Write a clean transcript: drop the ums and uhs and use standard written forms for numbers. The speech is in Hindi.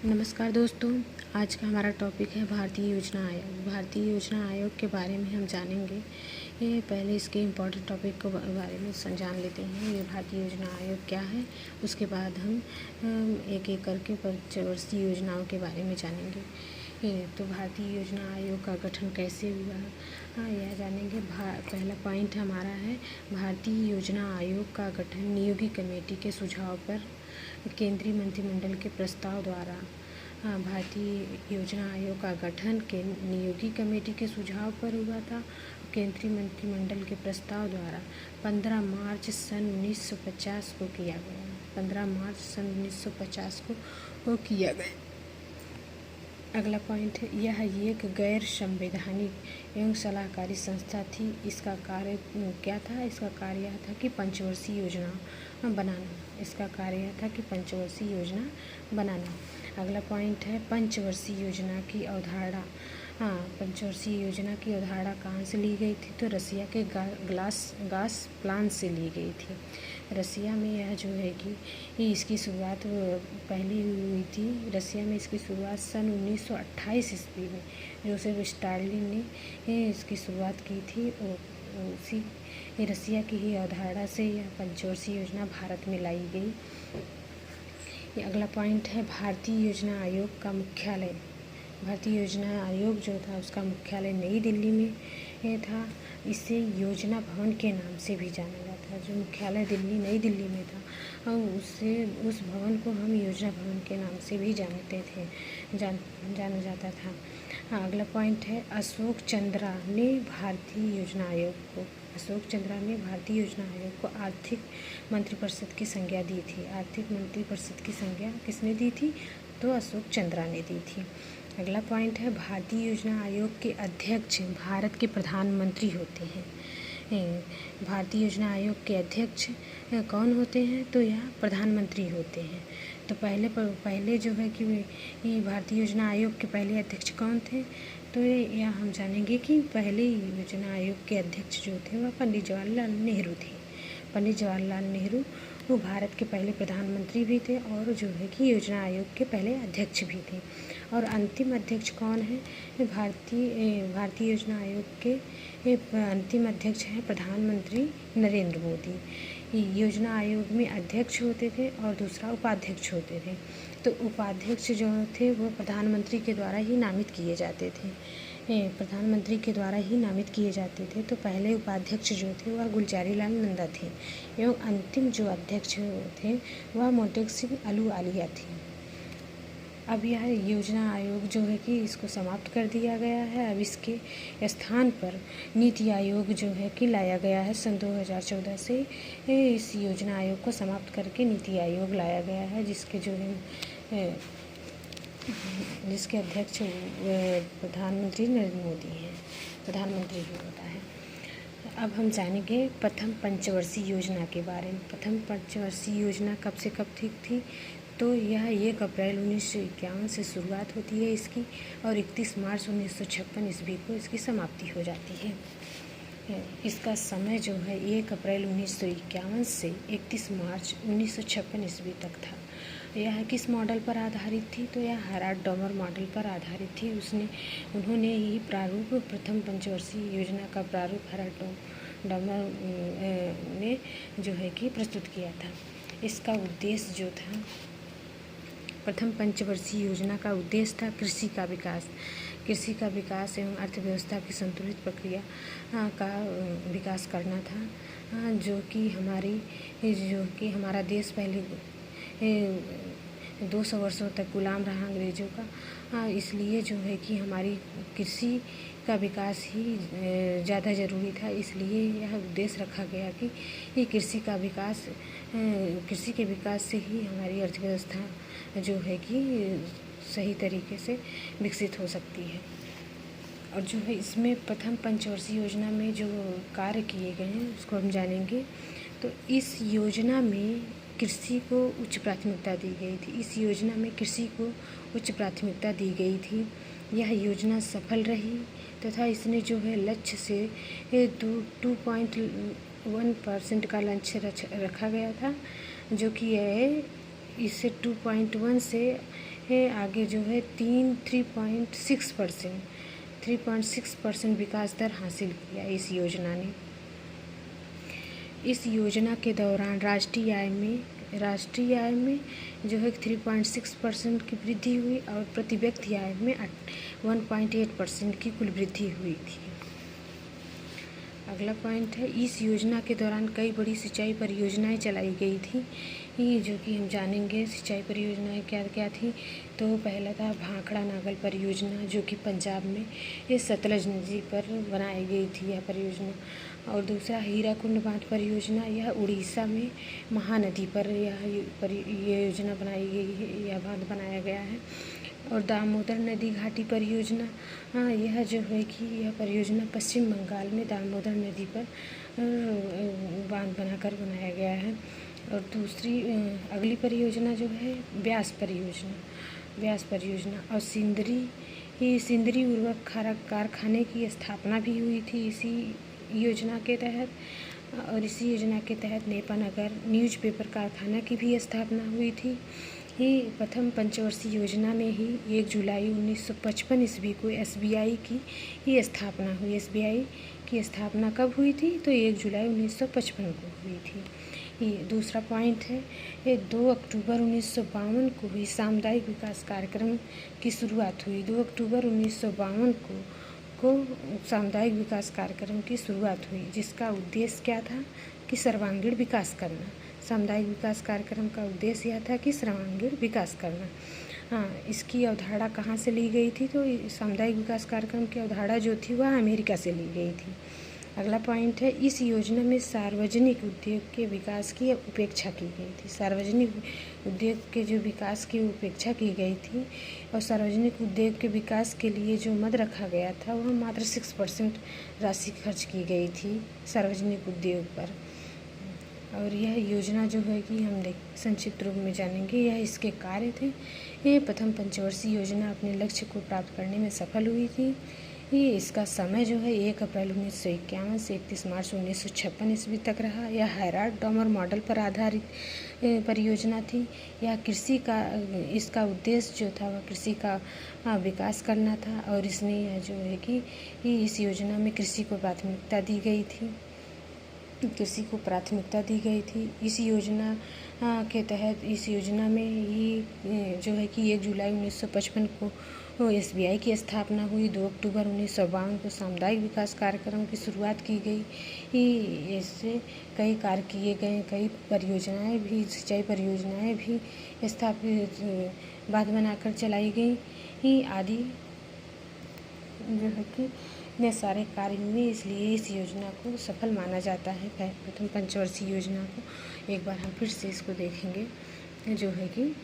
नमस्कार दोस्तों, आज का हमारा टॉपिक है भारतीय योजना आयोग। भारतीय योजना आयोग के बारे में हम जानेंगे। ये पहले इसके इम्पोर्टेंट टॉपिक के बारे में जान लेते हैं। ये भारतीय योजना आयोग क्या है, उसके बाद हम एक एक करके पंचवर्षीय योजनाओं के बारे में जानेंगे। तो भारतीय योजना आयोग का गठन कैसे हुआ, यह जानेंगे। पहला पॉइंट हमारा है भारतीय योजना आयोग का गठन नियोगी कमेटी के सुझाव पर केंद्रीय मंत्रिमंडल के प्रस्ताव द्वारा। भारतीय योजना आयोग का गठन के नियोगी कमेटी के सुझाव पर हुआ था। केंद्रीय मंत्रिमंडल के प्रस्ताव द्वारा 15 मार्च सन 1950 को किया गया। 15 मार्च सन 1950 को किया गया। अगला पॉइंट है, यह एक गैर संवैधानिक एवं सलाहकारी संस्था थी। इसका कार्य क्या था? इसका कार्य यह था कि पंचवर्षीय योजना बनाना। इसका कार्य यह था कि पंचवर्षीय योजना बनाना। अगला पॉइंट है पंचवर्षीय योजना की अवधारणा। पंचवर्षीय योजना की अवधारणा कहाँ से ली गई थी? तो रसिया के गास प्लान से ली गई थी। रसिया में यह जो है कि इसकी शुरुआत पहली हुई थी। रसिया में इसकी शुरुआत सन 1928 ईस्वी में जोसेफ स्टालिन ने इसकी शुरुआत की थी। उसी रसिया की ही अवधारणा से यह पंचवर्षीय योजना भारत में लाई गई। अगला पॉइंट है भारतीय योजना आयोग का मुख्यालय। भारतीय योजना आयोग जो था उसका मुख्यालय नई दिल्ली में था। इसे योजना भवन के नाम से भी जाना जाता है। जो मुख्यालय नई दिल्ली में था और उस भवन को हम योजना भवन के नाम से भी जानते थे, जाना जाता था। अगला पॉइंट है अशोक चंद्रा ने भारतीय योजना आयोग को आर्थिक मंत्रिपरिषद की संज्ञा दी थी। आर्थिक मंत्रिपरिषद की संज्ञा किसने दी थी? तो अशोक चंद्रा ने दी थी। अगला पॉइंट है भारतीय योजना आयोग के अध्यक्ष भारत के प्रधानमंत्री होते हैं। भारतीय योजना आयोग के अध्यक्ष कौन होते हैं? तो यह प्रधानमंत्री होते हैं। तो पहले जो है कि भारतीय योजना आयोग के पहले अध्यक्ष कौन थे? तो यह हम जानेंगे कि पहले योजना आयोग के अध्यक्ष जो थे वह पंडित जवाहरलाल नेहरू थे। पंडित जवाहरलाल नेहरू वो भारत के पहले प्रधानमंत्री भी थे और जो है कि योजना आयोग के पहले अध्यक्ष भी थे। और अंतिम अध्यक्ष कौन है? भारतीय योजना आयोग के अंतिम अध्यक्ष हैं प्रधानमंत्री नरेंद्र मोदी। योजना आयोग में अध्यक्ष होते थे और दूसरा उपाध्यक्ष होते थे। तो उपाध्यक्ष जो थे वो प्रधानमंत्री के द्वारा ही नामित किए जाते थे। तो पहले उपाध्यक्ष जो थे वह गुलजारी लाल नंदा थे एवं अंतिम जो अध्यक्ष थे वह मोंटेग सिंह अहलूवालिया थी। अब यह योजना आयोग जो है कि इसको समाप्त कर दिया गया है। अब इसके स्थान पर नीति आयोग जो है कि लाया गया है। सन 2014 से इस योजना आयोग को समाप्त करके नीति आयोग लाया गया है, जिसके अध्यक्ष प्रधानमंत्री नरेंद्र मोदी हैं। प्रधानमंत्री ही होता है। अब हम जानेंगे प्रथम पंचवर्षीय योजना के बारे में। प्रथम पंचवर्षीय योजना कब से कब थी? तो यह 1 अप्रैल 1951 से शुरुआत होती है इसकी और 31 मार्च 1956 ईस्वी को इसकी समाप्ति हो जाती है। इसका समय जो है 1 अप्रैल 1951 से 31 मार्च 1956 ईस्वी तक था। यह किस मॉडल पर आधारित थी? तो यह हेराल्ड डॉमर मॉडल पर आधारित थी। उन्होंने ही प्रारूप प्रथम पंचवर्षीय योजना का प्रारूप हेराल्ड डॉमर ने जो है कि प्रस्तुत किया था। इसका उद्देश्य जो था, प्रथम पंचवर्षीय योजना का उद्देश्य था कृषि का विकास एवं अर्थव्यवस्था की संतुलित प्रक्रिया का विकास करना था। जो कि हमारा देश पहले 200 वर्षों तक गुलाम रहा अंग्रेज़ों का। इसलिए जो है कि हमारी कृषि का विकास ही ज़्यादा ज़रूरी था। इसलिए यह उद्देश्य रखा गया कि कृषि के विकास से ही हमारी अर्थव्यवस्था जो है कि सही तरीके से विकसित हो सकती है। और जो है इसमें प्रथम पंचवर्षीय योजना में जो कार्य किए गए हैं उसको हम जानेंगे। तो इस योजना में कृषि को उच्च प्राथमिकता दी थी। यह योजना सफल रही तथा इसने जो है लक्ष्य से 2.1% का लक्ष्य रखा गया था, जो कि इससे 2.1 से आगे जो है 3.6% विकास दर हासिल किया इस योजना ने। इस योजना के दौरान राष्ट्रीय आय में जो है 3.6% की वृद्धि हुई और प्रति व्यक्ति आय में 1.8% की कुल वृद्धि हुई थी। अगला पॉइंट है, इस योजना के दौरान कई बड़ी सिंचाई परियोजनाएं चलाई गई थी, जो कि हम जानेंगे। सिंचाई परियोजनाएं क्या क्या थी, तो पहला था भाखड़ा नागल परियोजना, जो कि पंजाब में ये सतलज नदी पर बनाई गई थी यह परियोजना। और दूसरा हीराकुंड बांध परियोजना, यह उड़ीसा में महानदी पर ये योजना बनाई गई है, यह बांध बनाया गया है। और दामोदर नदी घाटी परियोजना, यह जो है कि यह परियोजना पश्चिम बंगाल में दामोदर नदी पर बांध बनाकर बनाया गया है। और दूसरी अगली परियोजना जो है ब्यास परियोजना और सिंदरी उर्वरक कारखाने की स्थापना भी हुई थी इसी योजना के तहत। और इसी योजना के तहत नेपानगर न्यूज़पेपर कारखाना की भी स्थापना हुई थी। ये प्रथम पंचवर्षीय योजना में ही 1 जुलाई 1955 ईस्वी को SBI की ये स्थापना हुई। SBI की स्थापना कब हुई थी, तो 1 जुलाई 1955 को हुई थी। ये दूसरा पॉइंट है, ये 2 अक्टूबर 1952 को हुई सामुदायिक विकास कार्यक्रम की शुरुआत हुई। 2 अक्टूबर 1952 को सामुदायिक विकास कार्यक्रम की शुरुआत हुई, जिसका उद्देश्य क्या था कि सर्वांगीण विकास करना। सामुदायिक विकास कार्यक्रम का उद्देश्य यह था कि सर्वांगीण विकास करना। इसकी अवधारणा कहाँ से ली गई थी, तो सामुदायिक विकास कार्यक्रम की अवधारणा जो थी वह अमेरिका से ली गई थी। अगला पॉइंट है, इस योजना में सार्वजनिक उद्योग के विकास की उपेक्षा की गई थी। सार्वजनिक उद्योग के जो विकास की उपेक्षा की गई थी और सार्वजनिक उद्योग के विकास के लिए जो मद रखा गया था वह मात्र 6% राशि खर्च की गई थी सार्वजनिक उद्योग पर। और यह योजना जो है कि हम संक्षिप्त रूप में जानेंगे। यह इसके कार्य थे। ये प्रथम पंचवर्षीय योजना अपने लक्ष्य को प्राप्त करने में सफल हुई थी। ये इसका समय जो है 1 अप्रैल 1951 से 31 मार्च 1956 ईस्वी तक रहा। यह हैराल्ड डॉमर मॉडल पर आधारित परियोजना थी। यह इसका उद्देश्य जो था वह कृषि का विकास करना था। और इसमें यह जो है कि इस योजना में कृषि को प्राथमिकता दी गई थी। इस योजना के तहत इस योजना में ही जो है कि 1 जुलाई 1955 को SBI की स्थापना हुई। 2 अक्टूबर 1952 को सामुदायिक विकास कार्यक्रम की शुरुआत की गई। इससे कई कार्य किए गए, कई परियोजनाएं भी, सिंचाई परियोजनाएं भी स्थापित बांध बनाकर चलाई गई आदि जो है कि इतने सारे कार्य हुए। इसलिए इस योजना को सफल माना जाता है। प्रथम पंचवर्षीय योजना को एक बार हम फिर से इसको देखेंगे, जो है कि